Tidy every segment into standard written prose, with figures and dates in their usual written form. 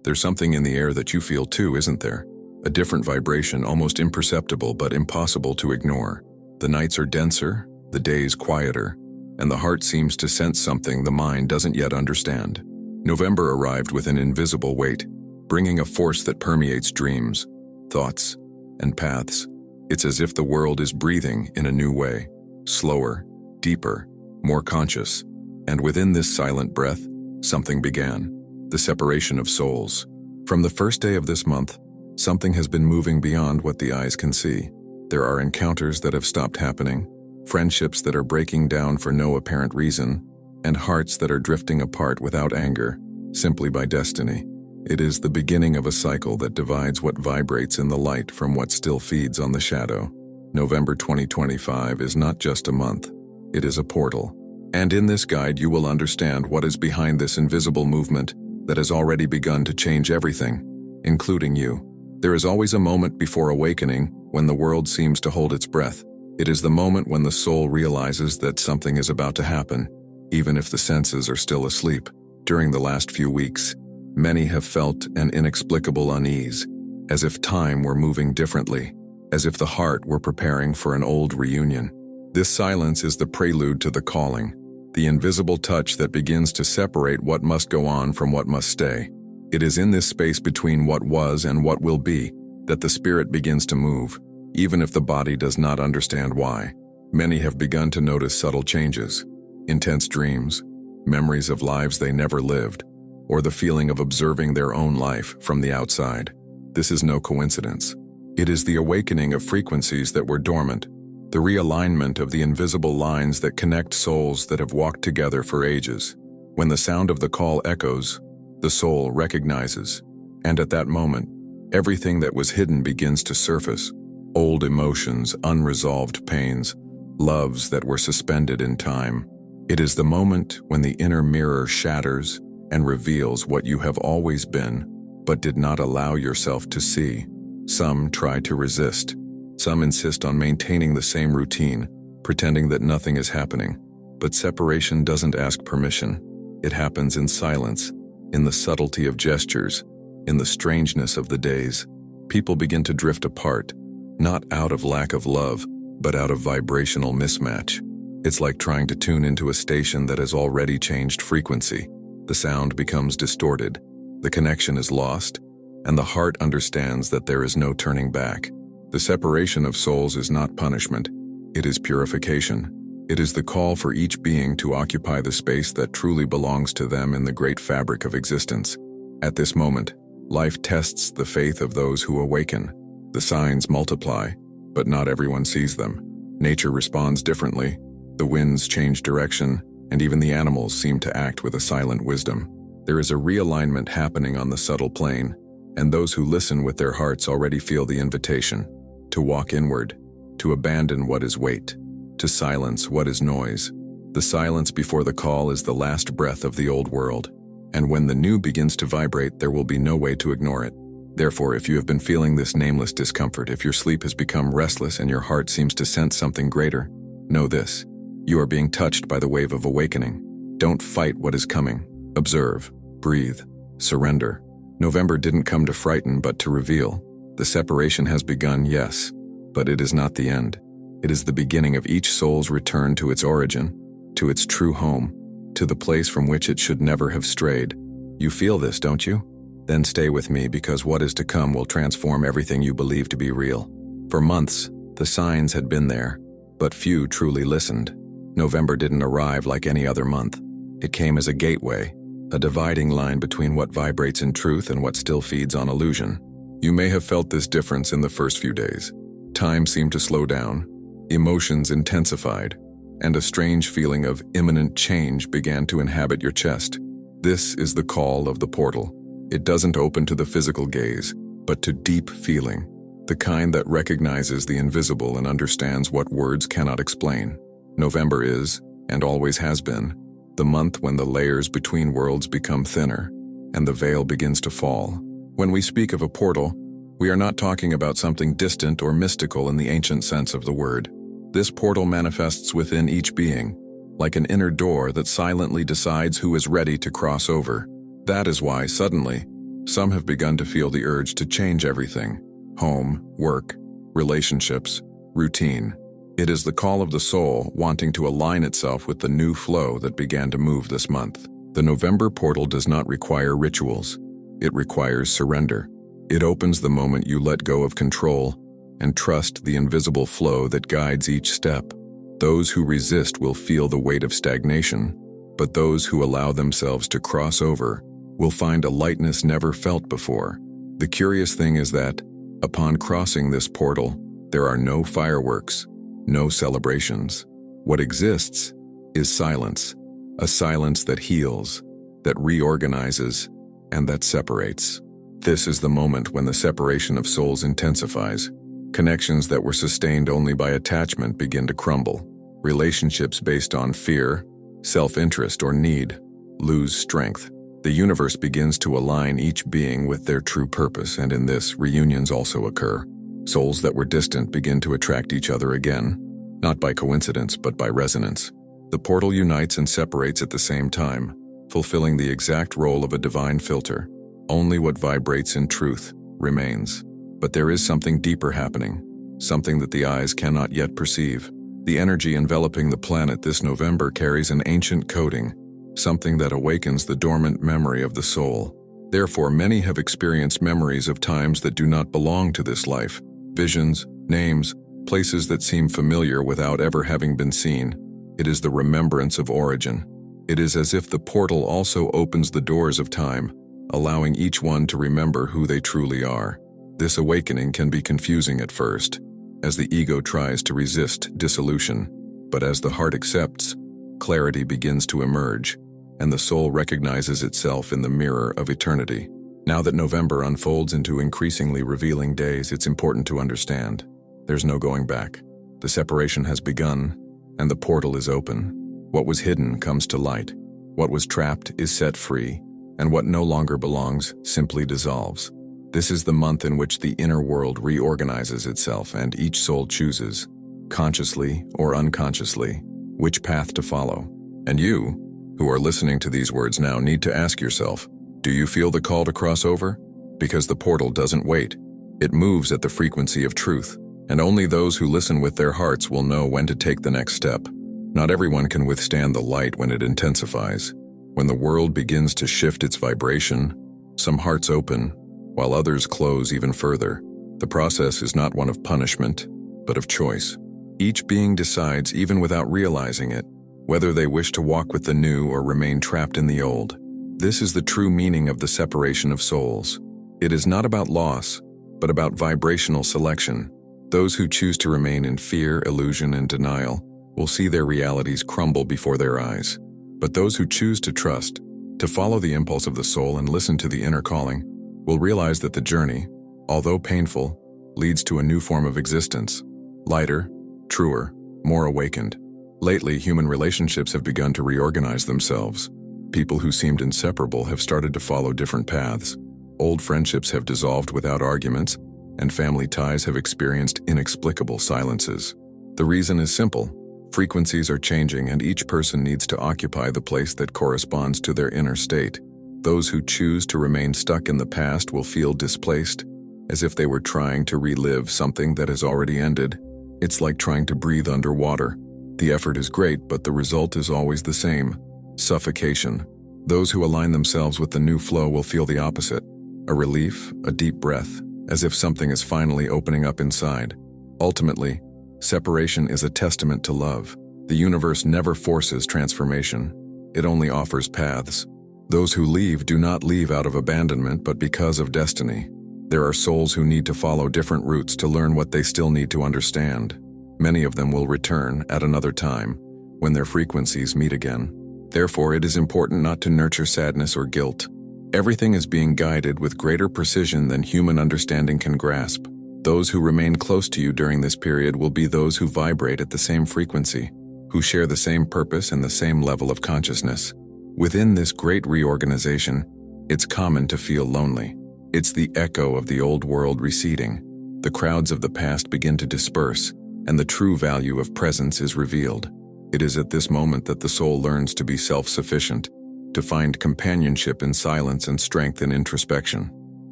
There's something in the air that you feel too, isn't there? A different vibration, almost imperceptible but impossible to ignore. The nights are denser, the days quieter, and the heart seems to sense something the mind doesn't yet understand. November arrived with an invisible weight, bringing a force that permeates dreams, thoughts, and paths. It's as if the world is breathing in a new way, slower, deeper, more conscious. And within this silent breath, something began. The separation of souls. From the first day of this month, something has been moving beyond what the eyes can see. There are encounters that have stopped happening, friendships that are breaking down for no apparent reason, and hearts that are drifting apart without anger, simply by destiny. It is the beginning of a cycle that divides what vibrates in the light from what still feeds on the shadow. November 2025 is not just a month, it is a portal. And in this guide you will understand what is behind this invisible movement that has already begun to change everything, including you. There is always a moment before awakening when the world seems to hold its breath. It is the moment when the soul realizes that something is about to happen, even if the senses are still asleep. During the last few weeks, many have felt an inexplicable unease, as if time were moving differently, as if the heart were preparing for an old reunion. This silence is the prelude to the calling, the invisible touch that begins to separate what must go on from what must stay. It is in this space between what was and what will be that the spirit begins to move, even if the body does not understand why. Many have begun to notice subtle changes, intense dreams, memories of lives they never lived, or the feeling of observing their own life from the outside. This is no coincidence. It is the awakening of frequencies that were dormant, the realignment of the invisible lines that connect souls that have walked together for ages. When the sound of the call echoes, the soul recognizes, and at that moment, everything that was hidden begins to surface. Old emotions, unresolved pains, loves that were suspended in time. It is the moment when the inner mirror shatters and reveals what you have always been, but did not allow yourself to see. Some try to resist. Some insist on maintaining the same routine, pretending that nothing is happening. But separation doesn't ask permission. It happens in silence, in the subtlety of gestures, in the strangeness of the days. People begin to drift apart, not out of lack of love, but out of vibrational mismatch. It's like trying to tune into a station that has already changed frequency. The sound becomes distorted, the connection is lost, and the heart understands that there is no turning back. The separation of souls is not punishment, it is purification. It is the call for each being to occupy the space that truly belongs to them in the great fabric of existence. At this moment, life tests the faith of those who awaken. The signs multiply, but not everyone sees them. Nature responds differently. The winds change direction, and even the animals seem to act with a silent wisdom. There is a realignment happening on the subtle plane, and those who listen with their hearts already feel the invitation to walk inward, to abandon what is weight, to silence what is noise. The silence before the call is the last breath of the old world, and when the new begins to vibrate, there will be no way to ignore it. Therefore, if you have been feeling this nameless discomfort, if your sleep has become restless and your heart seems to sense something greater, know this: you are being touched by the wave of awakening. Don't fight what is coming. Observe, breathe, surrender. November didn't come to frighten, but to reveal. The separation has begun, yes, but it is not the end. It is the beginning of each soul's return to its origin, to its true home, to the place from which it should never have strayed. You feel this, don't you? Then stay with me, because what is to come will transform everything you believe to be real. For months, the signs had been there, but few truly listened. November didn't arrive like any other month. It came as a gateway, a dividing line between what vibrates in truth and what still feeds on illusion. You may have felt this difference in the first few days. Time seemed to slow down, emotions intensified, and a strange feeling of imminent change began to inhabit your chest. This is the call of the portal. It doesn't open to the physical gaze, but to deep feeling, the kind that recognizes the invisible and understands what words cannot explain. November is, and always has been, the month when the layers between worlds become thinner, and the veil begins to fall. When we speak of a portal, we are not talking about something distant or mystical in the ancient sense of the word. This portal manifests within each being, like an inner door that silently decides who is ready to cross over. That is why, suddenly, Some have begun to feel the urge to change everything: home, work, relationships, routine. It is the call of the soul wanting to align itself with the new flow that began to move this month. The November portal does not require rituals. It requires surrender. It opens the moment you let go of control and trust the invisible flow that guides each step. Those who resist will feel the weight of stagnation, but those who allow themselves to cross over will find a lightness never felt before. The curious thing is that, upon crossing this portal, there are no fireworks, no celebrations. What exists is silence, a silence that heals, that reorganizes, and that separates. This is the moment when the separation of souls intensifies. Connections that were sustained only by attachment begin to crumble. Relationships based on fear, self-interest, or need lose strength. The universe begins to align each being with their true purpose, and in this, reunions also occur. Souls that were distant begin to attract each other again, not by coincidence but by resonance. The portal unites and separates at the same time, fulfilling the exact role of a divine filter. Only what vibrates in truth remains. But there is something deeper happening, something that the eyes cannot yet perceive. The energy enveloping the planet this November carries an ancient coding, something that awakens the dormant memory of the soul. Therefore, many have experienced memories of times that do not belong to this life, visions, names, places that seem familiar without ever having been seen. It is the remembrance of origin. It is as if the portal also opens the doors of time, allowing each one to remember who they truly are. This awakening can be confusing at first, as the ego tries to resist dissolution, but as the heart accepts, clarity begins to emerge, and the soul recognizes itself in the mirror of eternity. Now that November unfolds into increasingly revealing days, it's important to understand there's no going back. The separation has begun, and the portal is open. What was hidden comes to light. What was trapped is set free, and what no longer belongs simply dissolves. This is the month in which the inner world reorganizes itself, and each soul chooses, consciously or unconsciously, which path to follow. And you, who are listening to these words now, need to ask yourself, do you feel the call to cross over? Because the portal doesn't wait. It moves at the frequency of truth, and only those who listen with their hearts will know when to take the next step. Not everyone can withstand the light when it intensifies. When the world begins to shift its vibration, some hearts open, while others close even further. The process is not one of punishment, but of choice. Each being decides, even without realizing it, whether they wish to walk with the new or remain trapped in the old. This is the true meaning of the separation of souls. It is not about loss, but about vibrational selection. Those who choose to remain in fear, illusion, and denial will see their realities crumble before their eyes. But those who choose to trust, to follow the impulse of the soul and listen to the inner calling, will realize that the journey, although painful, leads to a new form of existence, lighter, truer, more awakened. Lately, human relationships have begun to reorganize themselves. People who seemed inseparable have started to follow different paths. Old friendships have dissolved without arguments, and family ties have experienced inexplicable silences. The reason is simple. Frequencies are changing, and each person needs to occupy the place that corresponds to their inner state. Those who choose to remain stuck in the past will feel displaced, as if they were trying to relive something that has already ended. It's like trying to breathe underwater. The effort is great, but the result is always the same: suffocation. Those who align themselves with the new flow will feel the opposite: a relief, a deep breath, as if something is finally opening up inside. Ultimately, separation is a testament to love. The universe never forces transformation. It only offers paths. Those who leave do not leave out of abandonment, but because of destiny. There are souls who need to follow different routes to learn what they still need to understand. Many of them will return at another time, when their frequencies meet again. Therefore, it is important not to nurture sadness or guilt. Everything is being guided with greater precision than human understanding can grasp. Those who remain close to you during this period will be those who vibrate at the same frequency, who share the same purpose and the same level of consciousness. Within this great reorganization, it's common to feel lonely. It's the echo of the old world receding. The crowds of the past begin to disperse, and the true value of presence is revealed. It is at this moment that the soul learns to be self-sufficient, to find companionship in silence and strength in introspection.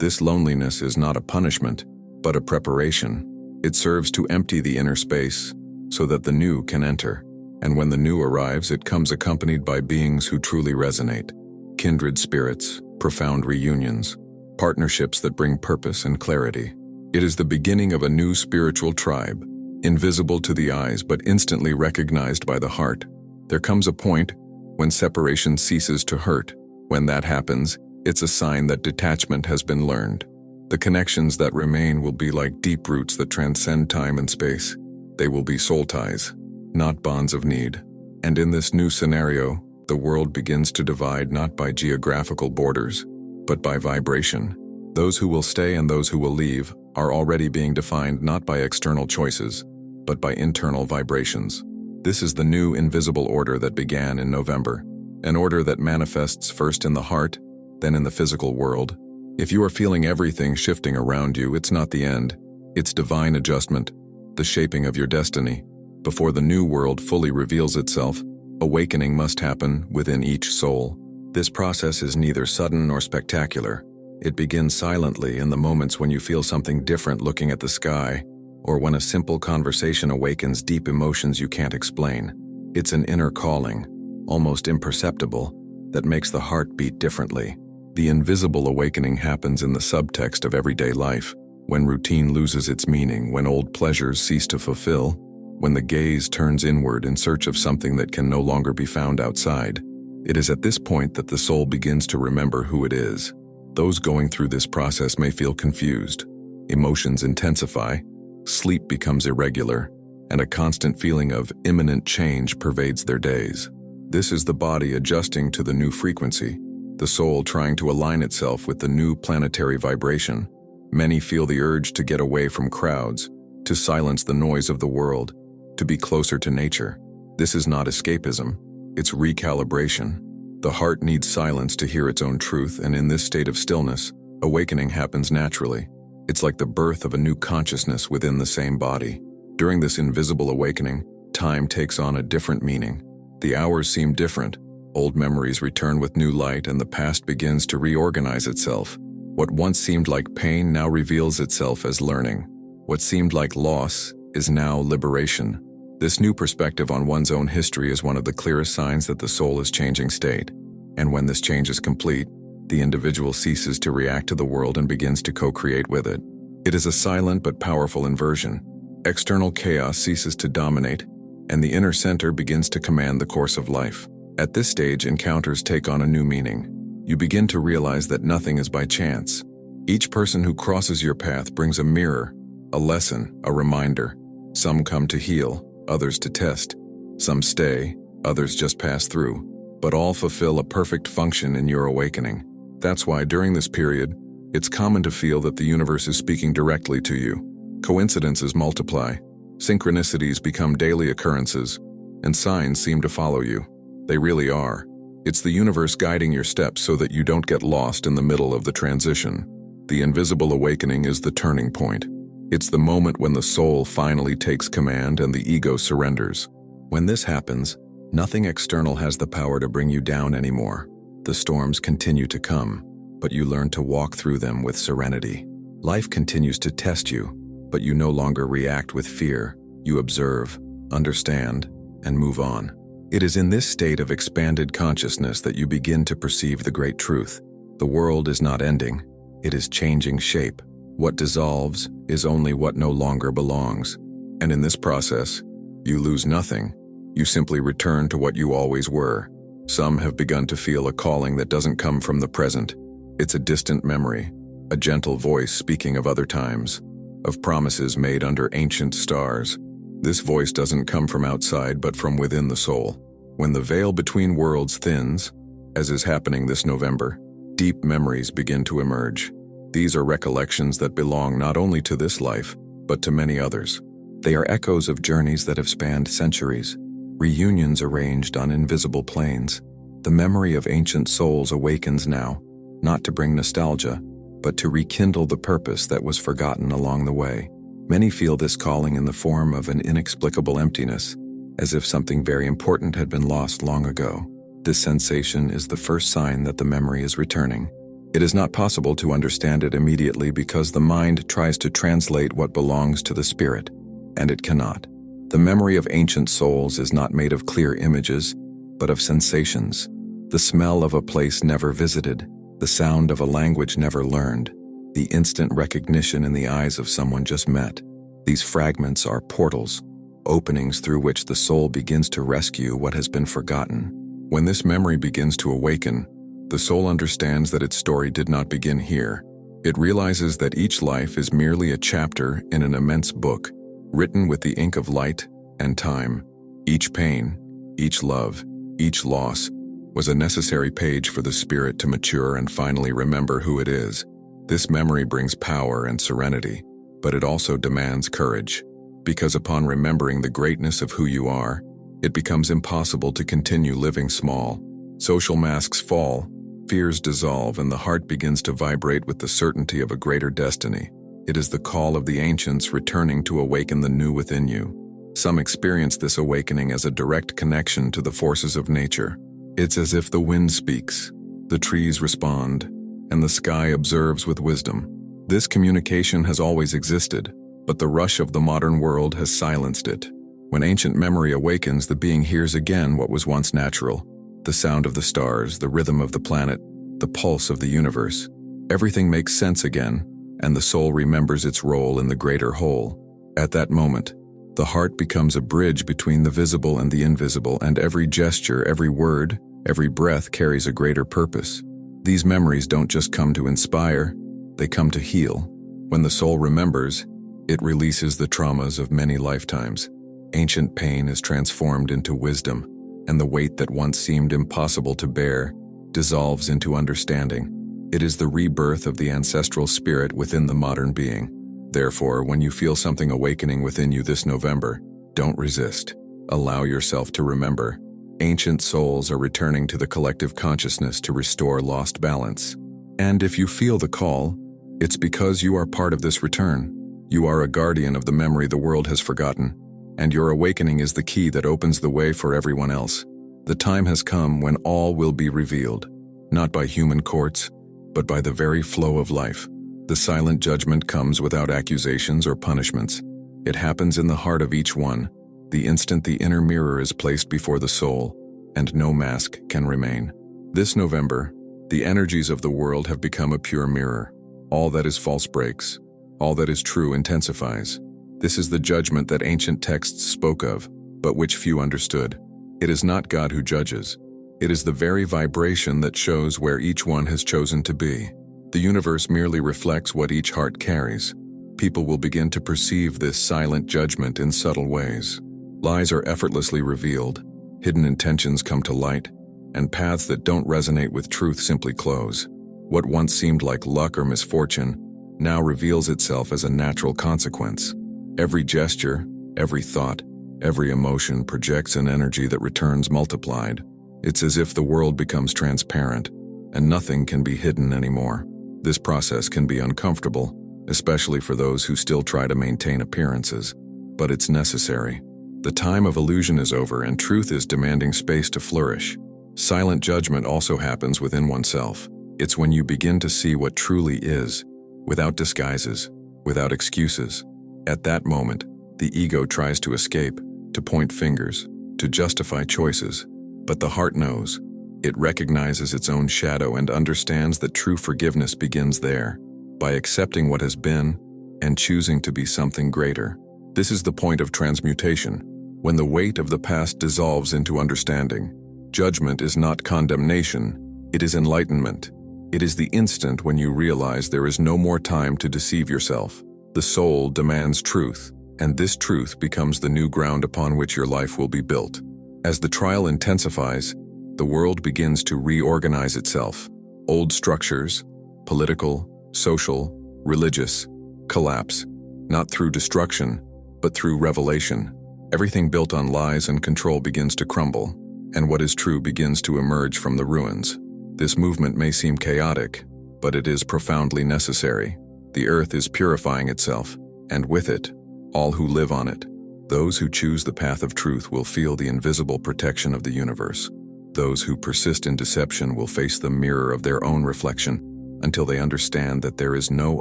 This loneliness is not a punishment, but a preparation. It serves to empty the inner space so that the new can enter. And when the new arrives, it comes accompanied by beings who truly resonate. Kindred spirits, profound reunions, partnerships that bring purpose and clarity. It is the beginning of a new spiritual tribe, invisible to the eyes but instantly recognized by the heart. There comes a point when separation ceases to hurt. When that happens, it's a sign that detachment has been learned. The connections that remain will be like deep roots that transcend time and space. They will be soul ties, not bonds of need. And in this new scenario, the world begins to divide not by geographical borders, but by vibration. Those who will stay and those who will leave are already being defined not by external choices, but by internal vibrations. This is the new invisible order that began in November, an order that manifests first in the heart, then in the physical world. If you are feeling everything shifting around you, it's not the end. It's divine adjustment, the shaping of your destiny. Before the new world fully reveals itself, awakening must happen within each soul. This process is neither sudden nor spectacular. It begins silently in the moments when you feel something different looking at the sky, or when a simple conversation awakens deep emotions you can't explain. It's an inner calling, almost imperceptible, that makes the heart beat differently. The invisible awakening happens in the subtext of everyday life, when routine loses its meaning, when old pleasures cease to fulfill, when the gaze turns inward in search of something that can no longer be found outside. It is at this point that the soul begins to remember who it is. Those going through this process may feel confused. Emotions intensify, sleep becomes irregular, and a constant feeling of imminent change pervades their days. This is the body adjusting to the new frequency, the soul trying to align itself with the new planetary vibration. Many feel the urge to get away from crowds, to silence the noise of the world, to be closer to nature. This is not escapism, it's recalibration. The heart needs silence to hear its own truth, and in this state of stillness, awakening happens naturally. It's like the birth of a new consciousness within the same body. During this invisible awakening, time takes on a different meaning. The hours seem different. Old memories return with new light, and the past begins to reorganize itself. What once seemed like pain now reveals itself as learning. What seemed like loss is now liberation. This new perspective on one's own history is one of the clearest signs that the soul is changing state. And when this change is complete, the individual ceases to react to the world and begins to co-create with it. It is a silent but powerful inversion. External chaos ceases to dominate, and the inner center begins to command the course of life. At this stage, encounters take on a new meaning. You begin to realize that nothing is by chance. Each person who crosses your path brings a mirror, a lesson, a reminder. Some come to heal, others to test. Some stay, others just pass through. But all fulfill a perfect function in your awakening. That's why during this period, it's common to feel that the universe is speaking directly to you. Coincidences multiply, synchronicities become daily occurrences, and signs seem to follow you. They really are. It's the universe guiding your steps so that you don't get lost in the middle of the transition. The invisible awakening is the turning point. It's the moment when the soul finally takes command and the ego surrenders. When this happens, nothing external has the power to bring you down anymore. The storms continue to come, but you learn to walk through them with serenity. Life continues to test you, but you no longer react with fear. You observe, understand, and move on. It is in this state of expanded consciousness that you begin to perceive the great truth. The world is not ending, it is changing shape. What dissolves is only what no longer belongs. And in this process, you lose nothing. You simply return to what you always were. Some have begun to feel a calling that doesn't come from the present. It's a distant memory, a gentle voice speaking of other times, of promises made under ancient stars. This voice doesn't come from outside but from within the soul. When the veil between worlds thins, as is happening this November, deep memories begin to emerge. These are recollections that belong not only to this life, but to many others. They are echoes of journeys that have spanned centuries, reunions arranged on invisible planes. The memory of ancient souls awakens now, not to bring nostalgia, but to rekindle the purpose that was forgotten along the way. Many feel this calling in the form of an inexplicable emptiness, as if something very important had been lost long ago. This sensation is the first sign that the memory is returning. It is not possible to understand it immediately because the mind tries to translate what belongs to the spirit, and it cannot. The memory of ancient souls is not made of clear images, but of sensations. The smell of a place never visited, the sound of a language never learned, the instant recognition in the eyes of someone just met. These fragments are portals, openings through which the soul begins to rescue what has been forgotten. When this memory begins to awaken, the soul understands that its story did not begin here. It realizes that each life is merely a chapter in an immense book, written with the ink of light and time. Each pain, each love, each loss was a necessary page for the spirit to mature and finally remember who it is. This memory brings power and serenity, but it also demands courage, because upon remembering the greatness of who you are, it becomes impossible to continue living small. Social masks fall, fears dissolve, and the heart begins to vibrate with the certainty of a greater destiny. It is the call of the ancients returning to awaken the new within you. Some experience this awakening as a direct connection to the forces of nature. It's as if the wind speaks, the trees respond, and the sky observes with wisdom. This communication has always existed, but the rush of the modern world has silenced it. When ancient memory awakens, the being hears again what was once natural: the sound of the stars, the rhythm of the planet, the pulse of the universe. Everything makes sense again, and the soul remembers its role in the greater whole. At that moment, the heart becomes a bridge between the visible and the invisible, and every gesture, every word, every breath carries a greater purpose. These memories don't just come to inspire, they come to heal. When the soul remembers, it releases the traumas of many lifetimes. Ancient pain is transformed into wisdom, and the weight that once seemed impossible to bear dissolves into understanding. It is the rebirth of the ancestral spirit within the modern being. Therefore, when you feel something awakening within you this November, don't resist. Allow yourself to remember. Ancient souls are returning to the collective consciousness to restore lost balance. And if you feel the call, it's because you are part of this return. You are a guardian of the memory the world has forgotten, and your awakening is the key that opens the way for everyone else. The time has come when all will be revealed, not by human courts, but by the very flow of life. The silent judgment comes without accusations or punishments. It happens in the heart of each one, the instant the inner mirror is placed before the soul, and no mask can remain. This November, the energies of the world have become a pure mirror. All that is false breaks, all that is true intensifies. This is the judgment that ancient texts spoke of, but which few understood. It is not God who judges. It is the very vibration that shows where each one has chosen to be. The universe merely reflects what each heart carries. People will begin to perceive this silent judgment in subtle ways. Lies are effortlessly revealed, hidden intentions come to light, and paths that don't resonate with truth simply close. What once seemed like luck or misfortune now reveals itself as a natural consequence. Every gesture, every thought, every emotion projects an energy that returns multiplied. It's as if the world becomes transparent, and nothing can be hidden anymore. This process can be uncomfortable, especially for those who still try to maintain appearances, but it's necessary. The time of illusion is over, and truth is demanding space to flourish. Silent judgment also happens within oneself. It's when you begin to see what truly is, without disguises, without excuses. At that moment, the ego tries to escape, to point fingers, to justify choices. But the heart knows. It recognizes its own shadow and understands that true forgiveness begins there, by accepting what has been and choosing to be something greater. This is the point of transmutation, when the weight of the past dissolves into understanding. Judgment is not condemnation, it is enlightenment. It is the instant when you realize there is no more time to deceive yourself. The soul demands truth, and this truth becomes the new ground upon which your life will be built. As the trial intensifies, the world begins to reorganize itself. Old structures, political, social, religious, collapse, not through destruction, but through revelation. Everything built on lies and control begins to crumble, and what is true begins to emerge from the ruins. This movement may seem chaotic, but it is profoundly necessary. The earth is purifying itself, and with it, all who live on it. Those who choose the path of truth will feel the invisible protection of the universe. Those who persist in deception will face the mirror of their own reflection. until they understand that there is no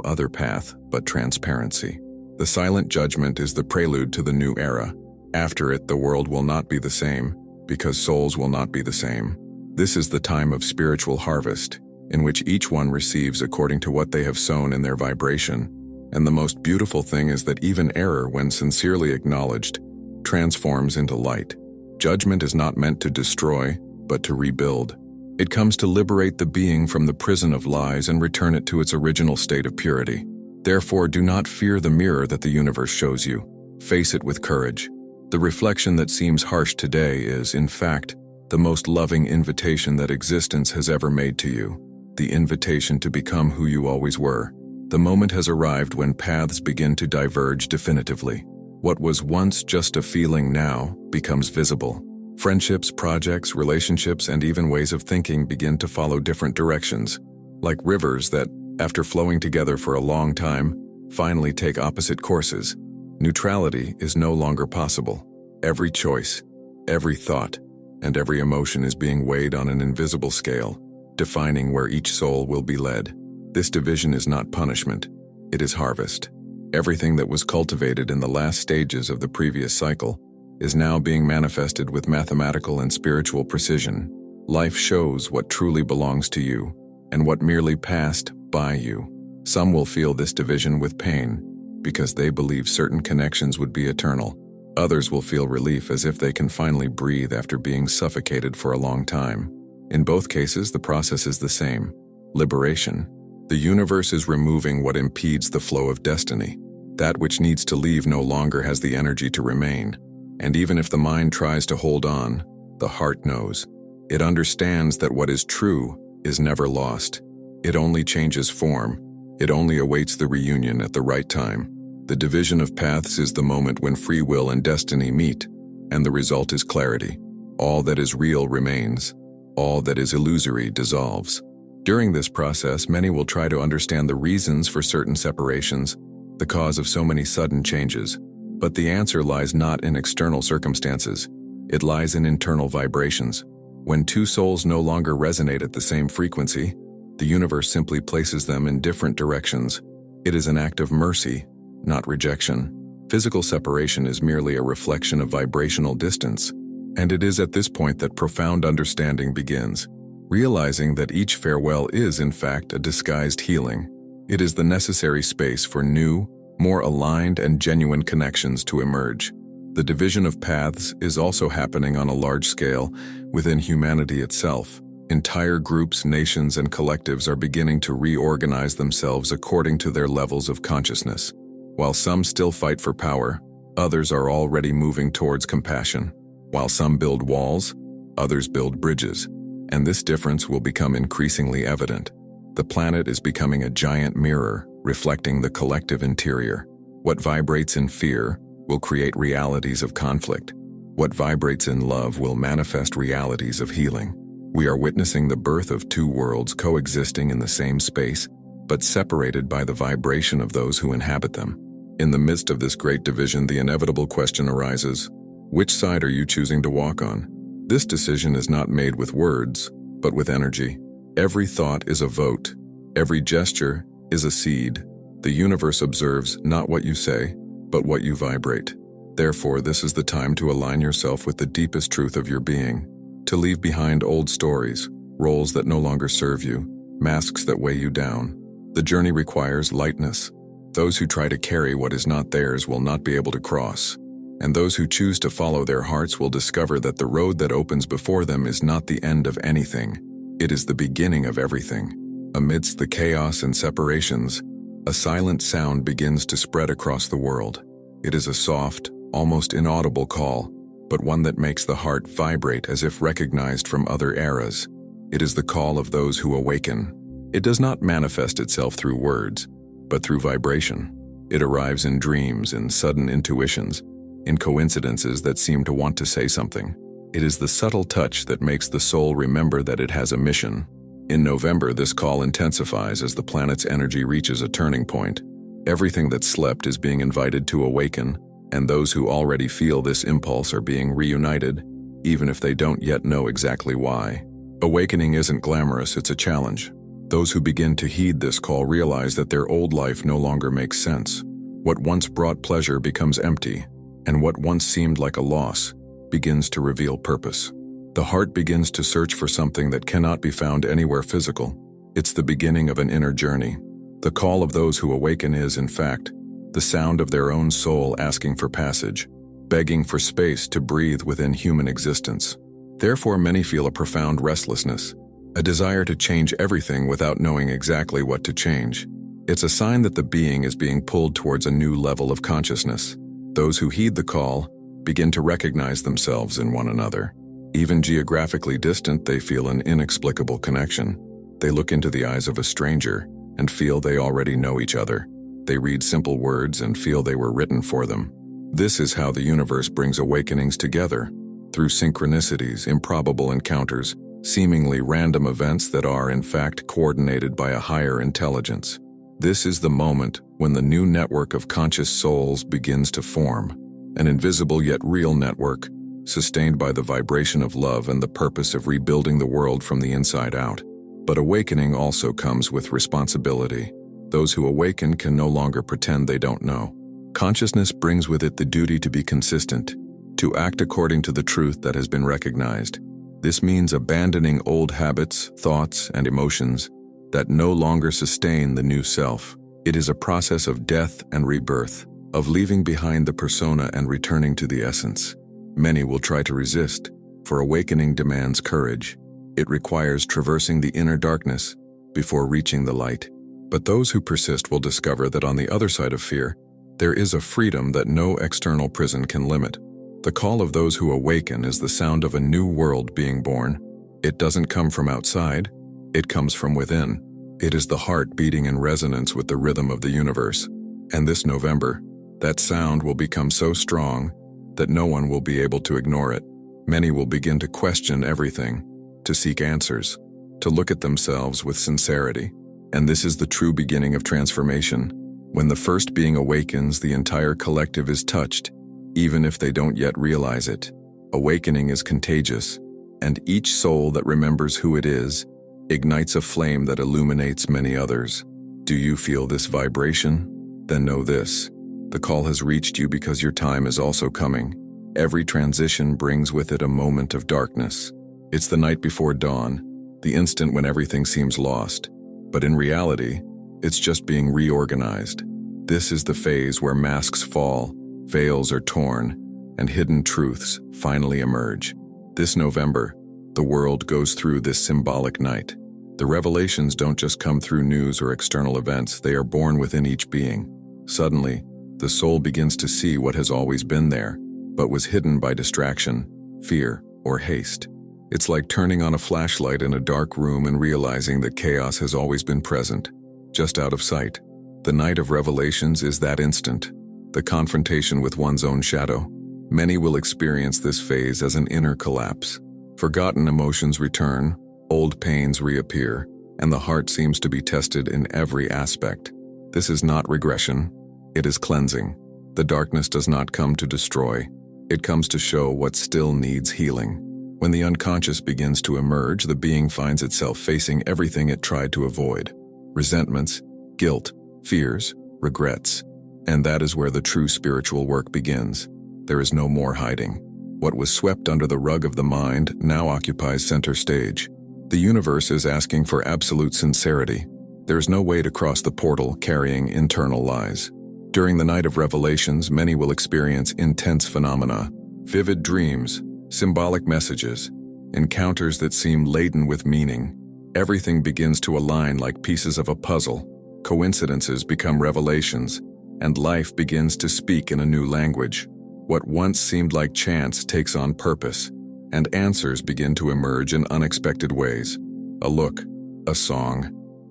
other path but transparency. The silent judgment is the prelude to the new era. After it, the world will not be the same, because souls will not be the same. This is the time of spiritual harvest, in which each one receives according to what they have sown in their vibration. And the most beautiful thing is that even error, when sincerely acknowledged, transforms into light. Judgment is not meant to destroy, but to rebuild. It comes to liberate the being from the prison of lies and return it to its original state of purity. Therefore, do not fear the mirror that the universe shows you. Face it with courage. The reflection that seems harsh today is, in fact, the most loving invitation that existence has ever made to you. The invitation to become who you always were. The moment has arrived when paths begin to diverge definitively. What was once just a feeling now becomes visible. Friendships, projects, relationships, and even ways of thinking begin to follow different directions, like rivers that, after flowing together for a long time, finally take opposite courses. Neutrality is no longer possible. Every choice, every thought, and every emotion is being weighed on an invisible scale, defining where each soul will be led. This division is not punishment, it is harvest. Everything that was cultivated in the last stages of the previous cycle is now being manifested with mathematical and spiritual precision. Life shows what truly belongs to you, and what merely passed by you. Some will feel this division with pain, because they believe certain connections would be eternal. Others will feel relief as if they can finally breathe after being suffocated for a long time. In both cases, the process is the same: liberation. The universe is removing what impedes the flow of destiny. That which needs to leave no longer has the energy to remain. And even if the mind tries to hold on, the heart knows. It understands that what is true is never lost. It only changes form. It only awaits the reunion at the right time. The division of paths is the moment when free will and destiny meet, and the result is clarity. All that is real remains. All that is illusory dissolves. During this process, many will try to understand the reasons for certain separations, the cause of so many sudden changes. But the answer lies not in external circumstances. It lies in internal vibrations. When two souls no longer resonate at the same frequency, the universe simply places them in different directions. It is an act of mercy, not rejection. Physical separation is merely a reflection of vibrational distance, and it is at this point that profound understanding begins. Realizing that each farewell is, in fact, a disguised healing. It is the necessary space for new, more aligned and genuine connections to emerge. The division of paths is also happening on a large scale within humanity itself. Entire groups, nations, and collectives are beginning to reorganize themselves according to their levels of consciousness. While some still fight for power, others are already moving towards compassion. While some build walls, others build bridges. And this difference will become increasingly evident. The planet is becoming a giant mirror, reflecting the collective interior. What vibrates in fear will create realities of conflict. What vibrates in love will manifest realities of healing. We are witnessing the birth of two worlds coexisting in the same space, but separated by the vibration of those who inhabit them. In the midst of this great division, the inevitable question arises: which side are you choosing to walk on? This decision is not made with words, but with energy. Every thought is a vote. Every gesture is a seed. The universe observes not what you say, but what you vibrate. Therefore, this is the time to align yourself with the deepest truth of your being, to leave behind old stories, roles that no longer serve you, masks that weigh you down. The journey requires lightness. Those who try to carry what is not theirs will not be able to cross. And those who choose to follow their hearts will discover that the road that opens before them is not the end of anything. It is the beginning of everything. Amidst the chaos and separations, a silent sound begins to spread across the world. It is a soft, almost inaudible call, but one that makes the heart vibrate as if recognized from other eras. It is the call of those who awaken. It does not manifest itself through words, but through vibration. It arrives in dreams, in sudden intuitions, in coincidences that seem to want to say something. It is the subtle touch that makes the soul remember that it has a mission. In November, this call intensifies as the planet's energy reaches a turning point. Everything that slept is being invited to awaken, and those who already feel this impulse are being reunited, even if they don't yet know exactly why. Awakening isn't glamorous, it's a challenge. Those who begin to heed this call realize that their old life no longer makes sense. What once brought pleasure becomes empty, and what once seemed like a loss begins to reveal purpose. The heart begins to search for something that cannot be found anywhere physical. It's the beginning of an inner journey. The call of those who awaken is, in fact, the sound of their own soul asking for passage, begging for space to breathe within human existence. Therefore, many feel a profound restlessness, a desire to change everything without knowing exactly what to change. It's a sign that the being is being pulled towards a new level of consciousness. Those who heed the call begin to recognize themselves in one another. Even geographically distant, they feel an inexplicable connection. They look into the eyes of a stranger and feel they already know each other. They read simple words and feel they were written for them. This is how the universe brings awakenings together, through synchronicities, improbable encounters, seemingly random events that are, in fact, coordinated by a higher intelligence. This is the moment when the new network of conscious souls begins to form, an invisible yet real network, sustained by the vibration of love and the purpose of rebuilding the world from the inside out. But awakening also comes with responsibility. Those who awaken can no longer pretend they don't know. Consciousness brings with it the duty to be consistent, to act according to the truth that has been recognized. This means abandoning old habits, thoughts, and emotions that no longer sustain the new self. It is a process of death and rebirth, of leaving behind the persona and returning to the essence. Many will try to resist, for awakening demands courage. It requires traversing the inner darkness before reaching the light. But those who persist will discover that on the other side of fear, there is a freedom that no external prison can limit. The call of those who awaken is the sound of a new world being born. It doesn't come from outside, it comes from within. It is the heart beating in resonance with the rhythm of the universe. And this November, that sound will become so strong that no one will be able to ignore it. Many will begin to question everything, to seek answers, to look at themselves with sincerity. And this is the true beginning of transformation. When the first being awakens, the entire collective is touched, even if they don't yet realize it. Awakening is contagious, and each soul that remembers who it is ignites a flame that illuminates many others. Do you feel this vibration? Then know this: the call has reached you because your time is also coming. Every transition brings with it a moment of darkness. It's the night before dawn, the instant when everything seems lost. But in reality, it's just being reorganized. This is the phase where masks fall, veils are torn, and hidden truths finally emerge. This November, the world goes through this symbolic night. The revelations don't just come through news or external events, they are born within each being. Suddenly, the soul begins to see what has always been there, but was hidden by distraction, fear, or haste. It's like turning on a flashlight in a dark room and realizing that chaos has always been present, just out of sight. The night of revelations is that instant, the confrontation with one's own shadow. Many will experience this phase as an inner collapse. Forgotten emotions return, old pains reappear, and the heart seems to be tested in every aspect. This is not regression, it is cleansing. The darkness does not come to destroy, it comes to show what still needs healing. When the unconscious begins to emerge, the being finds itself facing everything it tried to avoid: resentments, guilt, fears, regrets. And that is where the true spiritual work begins. There is no more hiding. What was swept under the rug of the mind now occupies center stage. The universe is asking for absolute sincerity. There is no way to cross the portal carrying internal lies. During the night of revelations, many will experience intense phenomena, vivid dreams, symbolic messages, encounters that seem laden with meaning. Everything begins to align like pieces of a puzzle. Coincidences become revelations, and life begins to speak in a new language. What once seemed like chance takes on purpose, and answers begin to emerge in unexpected ways. A look, a song,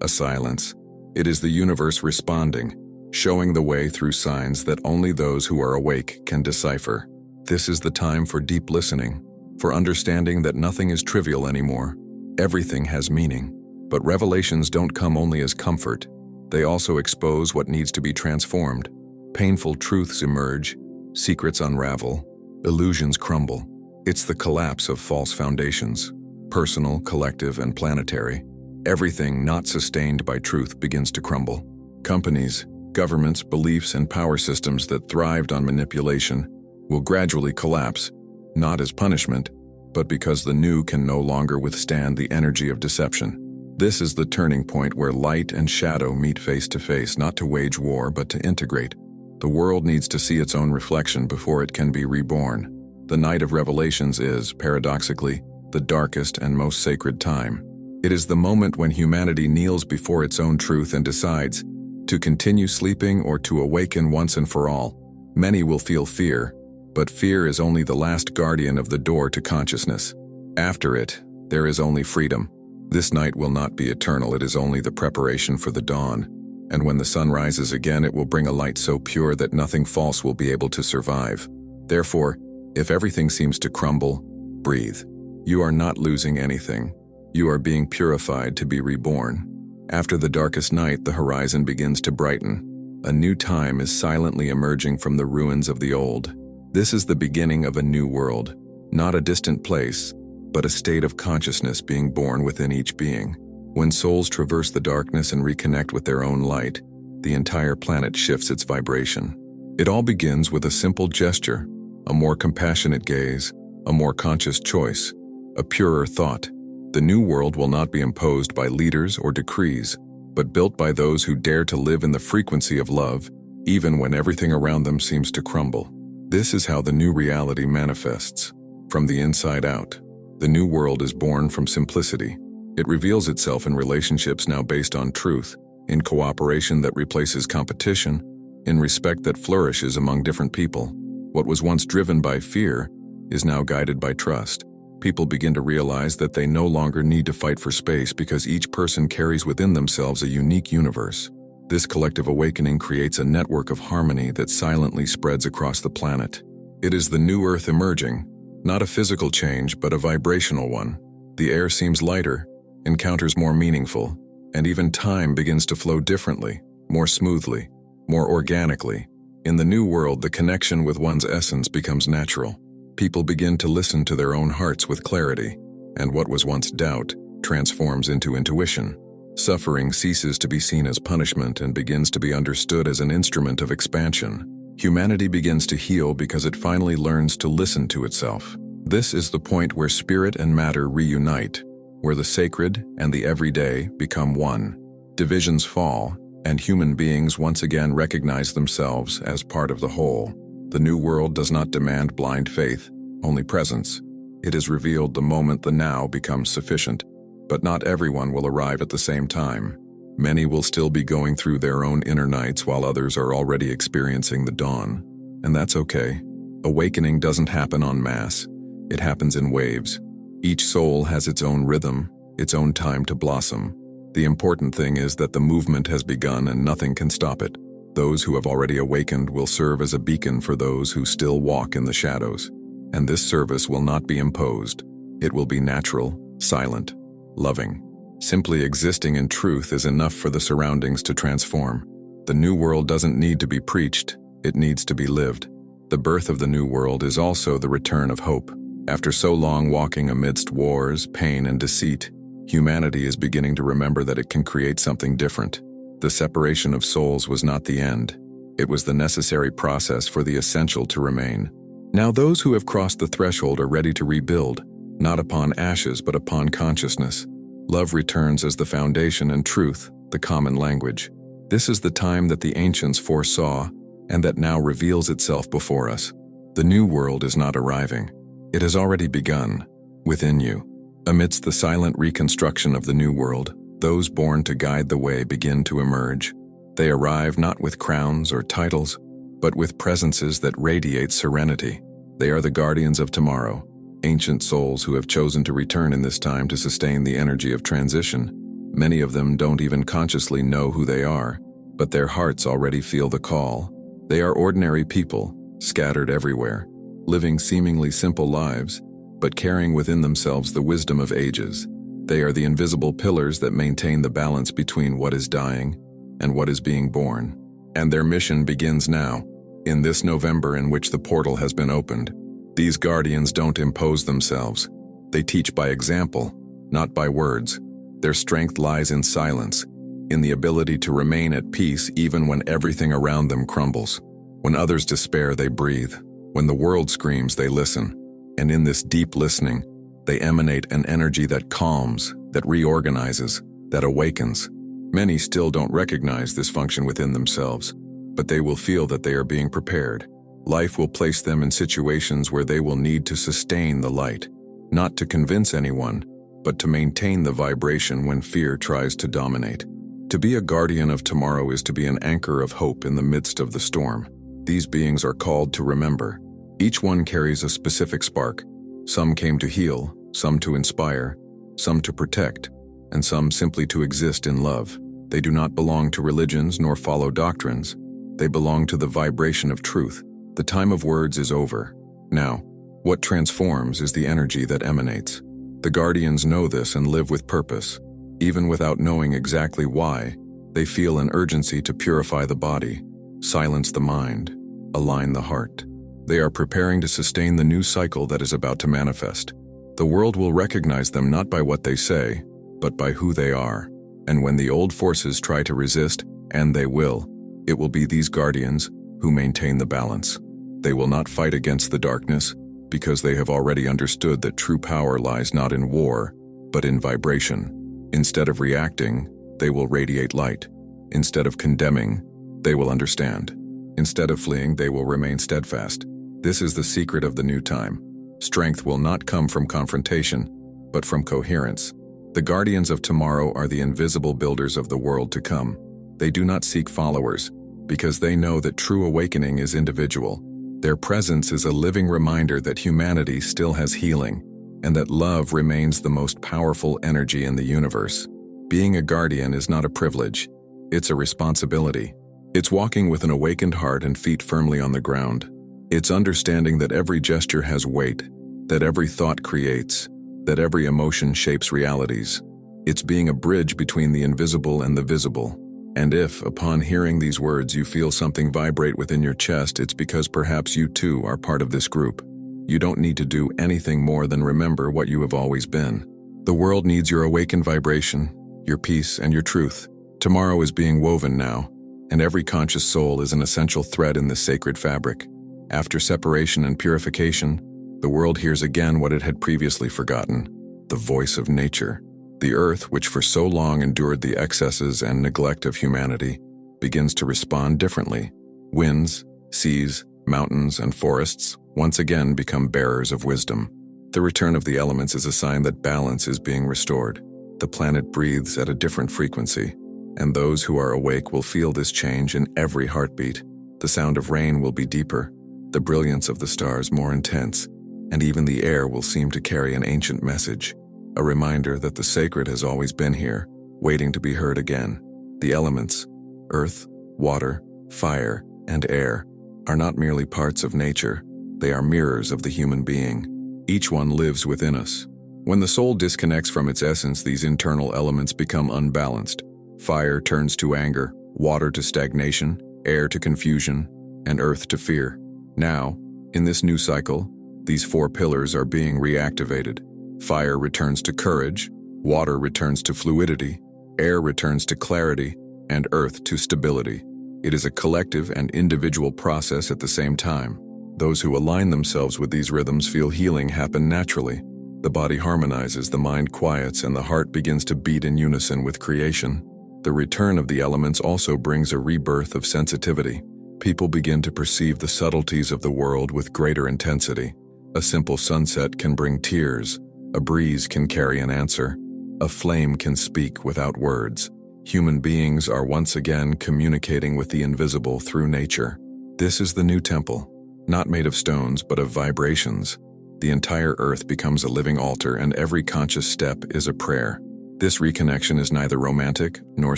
a silence. It is the universe responding, showing the way through signs that only those who are awake can decipher. This is the time for deep listening, for understanding that nothing is trivial anymore. Everything has meaning. But revelations don't come only as comfort. They also expose what needs to be transformed. Painful truths emerge, secrets unravel, illusions crumble. It's the collapse of false foundations, personal, collective, and planetary. Everything not sustained by truth begins to crumble. Companies, governments, beliefs, and power systems that thrived on manipulation will gradually collapse, not as punishment, but because the new can no longer withstand the energy of deception. This is the turning point where light and shadow meet face to face, not to wage war, but to integrate. The world needs to see its own reflection before it can be reborn. The night of revelations is, paradoxically, the darkest and most sacred time. It is the moment when humanity kneels before its own truth and decides to continue sleeping or to awaken once and for all. Many will feel fear, but fear is only the last guardian of the door to consciousness. After it, there is only freedom. This night will not be eternal, it is only the preparation for the dawn. And when the sun rises again, it will bring a light so pure that nothing false will be able to survive. Therefore, if everything seems to crumble, breathe. You are not losing anything. You are being purified to be reborn. After the darkest night, the horizon begins to brighten. A new time is silently emerging from the ruins of the old. This is the beginning of a new world, not a distant place, but a state of consciousness being born within each being. When souls traverse the darkness and reconnect with their own light, the entire planet shifts its vibration. It all begins with a simple gesture, a more compassionate gaze, a more conscious choice, a purer thought. The new world will not be imposed by leaders or decrees, but built by those who dare to live in the frequency of love, even when everything around them seems to crumble. This is how the new reality manifests. From the inside out, the new world is born from simplicity. It reveals itself in relationships now based on truth, in cooperation that replaces competition, in respect that flourishes among different people. What was once driven by fear is now guided by trust. People begin to realize that they no longer need to fight for space because each person carries within themselves a unique universe. This collective awakening creates a network of harmony that silently spreads across the planet. It is the new Earth emerging, not a physical change, but a vibrational one. The air seems lighter, encounters more meaningful, and even time begins to flow differently, more smoothly, more organically. In the new world, the connection with one's essence becomes natural. People begin to listen to their own hearts with clarity, and what was once doubt transforms into intuition. Suffering ceases to be seen as punishment and begins to be understood as an instrument of expansion. Humanity begins to heal because it finally learns to listen to itself. This is the point where spirit and matter reunite, where the sacred and the everyday become one. Divisions fall, and human beings once again recognize themselves as part of the whole. The new world does not demand blind faith, only presence. It is revealed the moment the now becomes sufficient. But not everyone will arrive at the same time. Many will still be going through their own inner nights while others are already experiencing the dawn. And that's okay. Awakening doesn't happen en masse. It happens in waves. Each soul has its own rhythm, its own time to blossom. The important thing is that the movement has begun and nothing can stop it. Those who have already awakened will serve as a beacon for those who still walk in the shadows. And this service will not be imposed. It will be natural, silent, loving. Simply existing in truth is enough for the surroundings to transform. The new world doesn't need to be preached, it needs to be lived. The birth of the new world is also the return of hope. After so long walking amidst wars, pain, and deceit, humanity is beginning to remember that it can create something different. The separation of souls was not the end. It was the necessary process for the essential to remain. Now those who have crossed the threshold are ready to rebuild, not upon ashes but upon consciousness. Love returns as the foundation and truth, the common language. This is the time that the ancients foresaw and that now reveals itself before us. The new world is not arriving. It has already begun, within you. Amidst the silent reconstruction of the new world, those born to guide the way begin to emerge. They arrive not with crowns or titles, but with presences that radiate serenity. They are the guardians of tomorrow, ancient souls who have chosen to return in this time to sustain the energy of transition. Many of them don't even consciously know who they are, but their hearts already feel the call. They are ordinary people, scattered everywhere, living seemingly simple lives, but carrying within themselves the wisdom of ages. They are the invisible pillars that maintain the balance between what is dying and what is being born. And their mission begins now, in this November in which the portal has been opened. These guardians don't impose themselves. They teach by example, not by words. Their strength lies in silence, in the ability to remain at peace even when everything around them crumbles. When others despair, they breathe. When the world screams, they listen. And in this deep listening, they emanate an energy that calms, that reorganizes, that awakens. Many still don't recognize this function within themselves, but they will feel that they are being prepared. Life will place them in situations where they will need to sustain the light, not to convince anyone, but to maintain the vibration when fear tries to dominate. To be a guardian of tomorrow is to be an anchor of hope in the midst of the storm. These beings are called to remember. Each one carries a specific spark. Some came to heal, some to inspire, some to protect, and some simply to exist in love. They do not belong to religions nor follow doctrines. They belong to the vibration of truth. The time of words is over. Now, what transforms is the energy that emanates. The guardians know this and live with purpose. Even without knowing exactly why, they feel an urgency to purify the body, silence the mind, align the heart. They are preparing to sustain the new cycle that is about to manifest. The world will recognize them not by what they say, but by who they are. And when the old forces try to resist, and they will, it will be these guardians who maintain the balance. They will not fight against the darkness, because they have already understood that true power lies not in war, but in vibration. Instead of reacting, they will radiate light. Instead of condemning, they will understand. Instead of fleeing, they will remain steadfast. This is the secret of the new time. Strength will not come from confrontation, but from coherence. The guardians of tomorrow are the invisible builders of the world to come. They do not seek followers, because they know that true awakening is individual. Their presence is a living reminder that humanity still has healing, and that love remains the most powerful energy in the universe. Being a guardian is not a privilege, it's a responsibility. It's walking with an awakened heart and feet firmly on the ground. It's understanding that every gesture has weight, that every thought creates, that every emotion shapes realities. It's being a bridge between the invisible and the visible. And if, upon hearing these words, you feel something vibrate within your chest, it's because perhaps you too are part of this group. You don't need to do anything more than remember what you have always been. The world needs your awakened vibration, your peace, and your truth. Tomorrow is being woven now, and every conscious soul is an essential thread in this sacred fabric. After separation and purification, the world hears again what it had previously forgotten, the voice of nature. The earth, which for so long endured the excesses and neglect of humanity, begins to respond differently. Winds, seas, mountains, and forests once again become bearers of wisdom. The return of the elements is a sign that balance is being restored. The planet breathes at a different frequency, and those who are awake will feel this change in every heartbeat. The sound of rain will be deeper, the brilliance of the stars more intense, and even the air will seem to carry an ancient message, a reminder that the sacred has always been here, waiting to be heard again. The elements, earth, water, fire, and air, are not merely parts of nature, they are mirrors of the human being. Each one lives within us. When the soul disconnects from its essence, these internal elements become unbalanced. Fire turns to anger, water to stagnation, air to confusion, and earth to fear. Now, in this new cycle, these four pillars are being reactivated. Fire returns to courage, water returns to fluidity, air returns to clarity, and earth to stability. It is a collective and individual process at the same time. Those who align themselves with these rhythms feel healing happen naturally. The body harmonizes, the mind quiets, and the heart begins to beat in unison with creation. The return of the elements also brings a rebirth of sensitivity. People begin to perceive the subtleties of the world with greater intensity. A simple sunset can bring tears. A breeze can carry an answer. A flame can speak without words. Human beings are once again communicating with the invisible through nature. This is the new temple, not made of stones but of vibrations. The entire earth becomes a living altar, and every conscious step is a prayer. This reconnection is neither romantic nor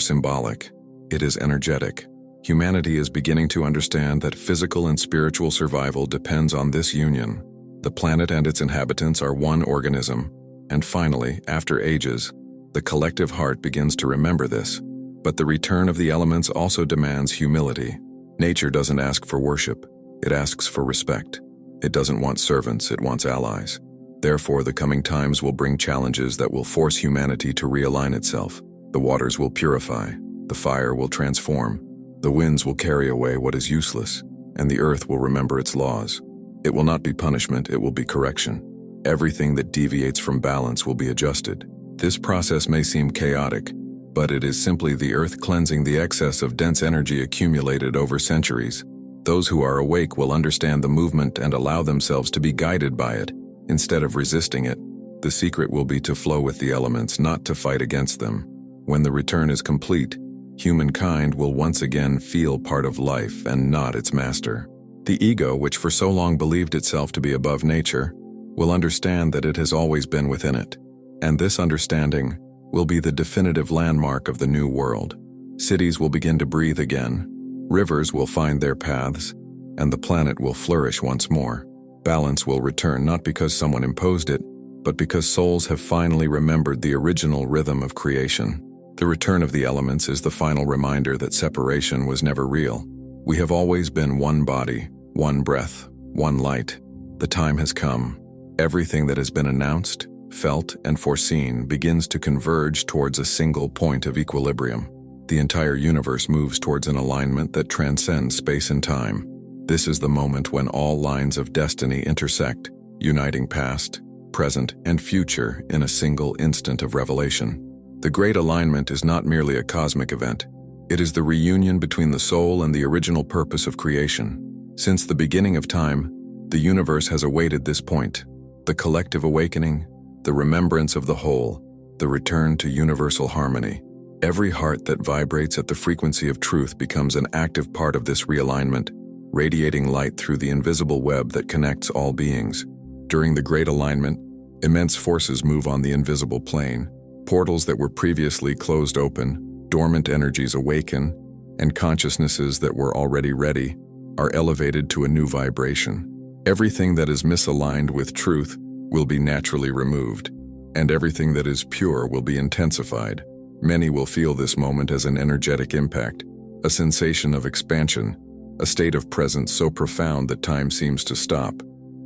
symbolic. It is energetic. Humanity is beginning to understand that physical and spiritual survival depends on this union. The planet and its inhabitants are one organism, and finally, after ages, the collective heart begins to remember this. But the return of the elements also demands humility. Nature doesn't ask for worship, it asks for respect. It doesn't want servants, it wants allies. Therefore, the coming times will bring challenges that will force humanity to realign itself. The waters will purify, the fire will transform, the winds will carry away what is useless, and the earth will remember its laws. It will not be punishment, it will be correction. Everything that deviates from balance will be adjusted. This process may seem chaotic, but it is simply the earth cleansing the excess of dense energy accumulated over centuries. Those who are awake will understand the movement and allow themselves to be guided by it, instead of resisting it. The secret will be to flow with the elements, not to fight against them. When the return is complete, humankind will once again feel part of life and not its master. The ego, which for so long believed itself to be above nature, will understand that it has always been within it. And this understanding will be the definitive landmark of the new world. Cities will begin to breathe again, rivers will find their paths, and the planet will flourish once more. Balance will return not because someone imposed it, but because souls have finally remembered the original rhythm of creation. The return of the elements is the final reminder that separation was never real. We have always been one body, one breath, one light. The time has come. Everything that has been announced, felt, and foreseen begins to converge towards a single point of equilibrium. The entire universe moves towards an alignment that transcends space and time. This is the moment when all lines of destiny intersect, uniting past, present, and future in a single instant of revelation. The Great Alignment is not merely a cosmic event. It is the reunion between the soul and the original purpose of creation. Since the beginning of time, the universe has awaited this point. The collective awakening, the remembrance of the whole, the return to universal harmony. Every heart that vibrates at the frequency of truth becomes an active part of this realignment, radiating light through the invisible web that connects all beings. During the Great Alignment, immense forces move on the invisible plane. Portals that were previously closed open, dormant energies awaken, and consciousnesses that were already ready are elevated to a new vibration. Everything that is misaligned with truth will be naturally removed, and everything that is pure will be intensified. Many will feel this moment as an energetic impact, a sensation of expansion, a state of presence so profound that time seems to stop.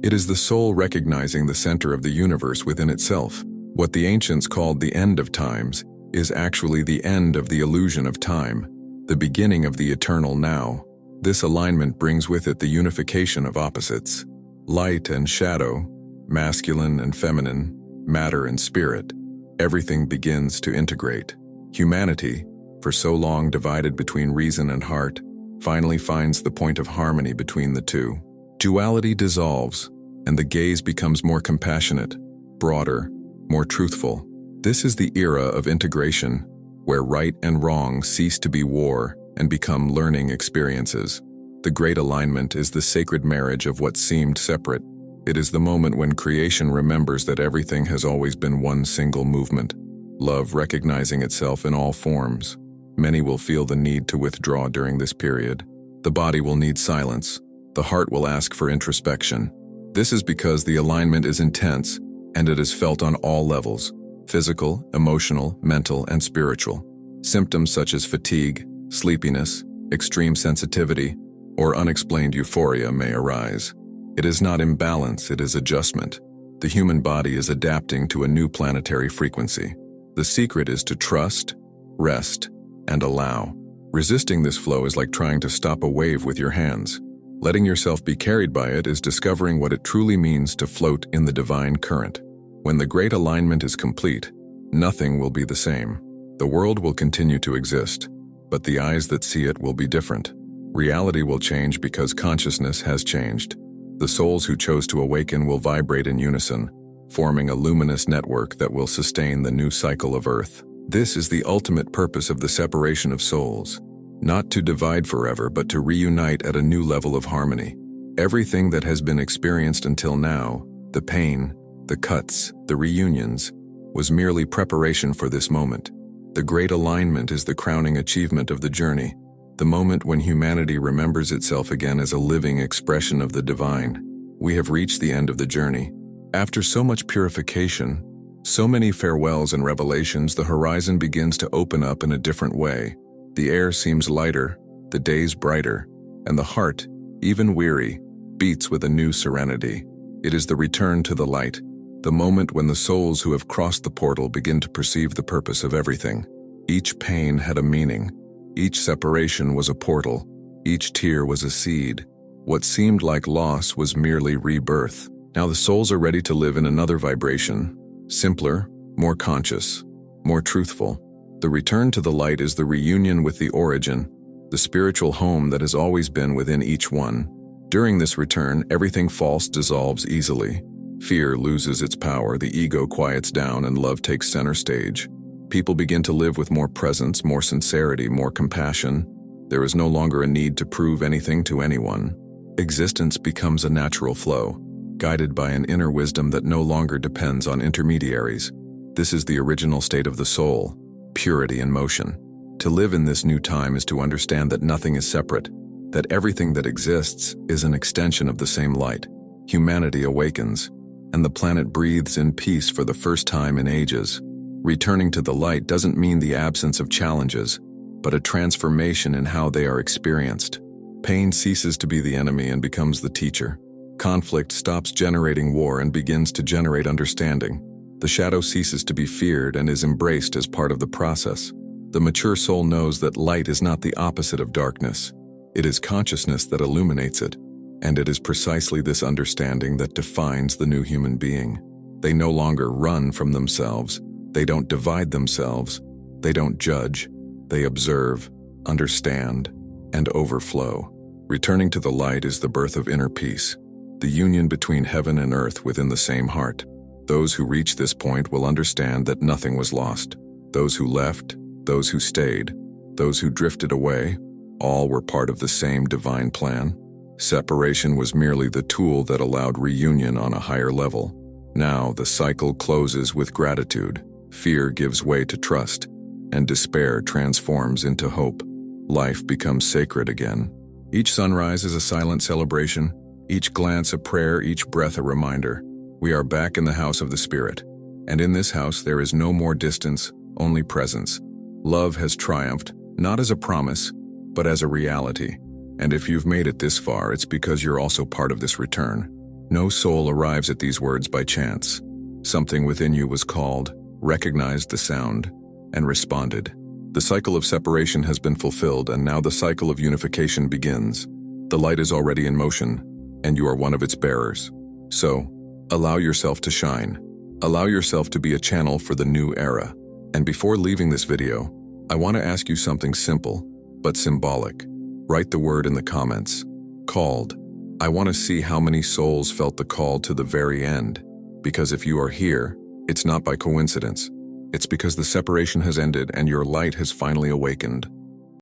It is the soul recognizing the center of the universe within itself. What the ancients called the end of times is actually the end of the illusion of time, the beginning of the eternal now. This alignment brings with it the unification of opposites, light and shadow, masculine and feminine, matter and spirit. Everything begins to integrate. Humanity, for so long divided between reason and heart, finally finds the point of harmony between the two. Duality dissolves, and the gaze becomes more compassionate, broader, more truthful. This is the era of integration, where right and wrong cease to be war and become learning experiences. The Great Alignment is the sacred marriage of what seemed separate. It is the moment when creation remembers that everything has always been one single movement, love recognizing itself in all forms. Many will feel the need to withdraw during this period. The body will need silence. The heart will ask for introspection. This is because the alignment is intense, and it is felt on all levels: physical, emotional, mental, and spiritual. Symptoms such as fatigue, sleepiness, extreme sensitivity, or unexplained euphoria may arise. It is not imbalance, it is adjustment. The human body is adapting to a new planetary frequency. The secret is to trust, rest, and allow. Resisting this flow is like trying to stop a wave with your hands. Letting yourself be carried by it is discovering what it truly means to float in the divine current. When the Great Alignment is complete, nothing will be the same. The world will continue to exist, but the eyes that see it will be different. Reality will change because consciousness has changed. The souls who chose to awaken will vibrate in unison, forming a luminous network that will sustain the new cycle of Earth. This is the ultimate purpose of the separation of souls. Not to divide forever, but to reunite at a new level of harmony. Everything that has been experienced until now, the pain, the cuts, the reunions, was merely preparation for this moment. The Great Alignment is the crowning achievement of the journey, the moment when humanity remembers itself again as a living expression of the divine. We have reached the end of the journey. After so much purification, so many farewells and revelations, the horizon begins to open up in a different way. The air seems lighter, the days brighter, and the heart, even weary, beats with a new serenity. It is the return to the light, the moment when the souls who have crossed the portal begin to perceive the purpose of everything. Each pain had a meaning. Each separation was a portal. Each tear was a seed. What seemed like loss was merely rebirth. Now the souls are ready to live in another vibration, simpler, more conscious, more truthful. The return to the light is the reunion with the origin, the spiritual home that has always been within each one. During this return, everything false dissolves easily. Fear loses its power, the ego quiets down, and love takes center stage. People begin to live with more presence, more sincerity, more compassion. There is no longer a need to prove anything to anyone. Existence becomes a natural flow, guided by an inner wisdom that no longer depends on intermediaries. This is the original state of the soul, purity in motion. To live in this new time is to understand that nothing is separate, that everything that exists is an extension of the same light. Humanity awakens, and the planet breathes in peace for the first time in ages. Returning to the light doesn't mean the absence of challenges, but a transformation in how they are experienced. Pain ceases to be the enemy and becomes the teacher. Conflict stops generating war and begins to generate understanding. The shadow ceases to be feared and is embraced as part of the process. The mature soul knows that light is not the opposite of darkness. It is consciousness that illuminates it, and it is precisely this understanding that defines the new human being. They no longer run from themselves. They don't divide themselves. They don't judge. They observe, understand, and overflow. Returning to the light is the birth of inner peace, the union between heaven and earth within the same heart. Those who reach this point will understand that nothing was lost. Those who left, those who stayed, those who drifted away, all were part of the same divine plan. Separation was merely the tool that allowed reunion on a higher level. Now the cycle closes with gratitude. Fear gives way to trust, and despair transforms into hope. Life becomes sacred again. Each sunrise is a silent celebration, each glance a prayer, each breath a reminder. We are back in the house of the Spirit, and in this house there is no more distance, only presence. Love has triumphed, not as a promise, but as a reality. And if you've made it this far, it's because you're also part of this return. No soul arrives at these words by chance. Something within you was called, recognized the sound, and responded. The cycle of separation has been fulfilled, and now the cycle of unification begins. The light is already in motion, and you are one of its bearers. So, allow yourself to shine. Allow yourself to be a channel for the new era. And before leaving this video, I want to ask you something simple, but symbolic. Write the word in the comments. Called. I want to see how many souls felt the call to the very end. Because if you are here, it's not by coincidence. It's because the separation has ended and your light has finally awakened.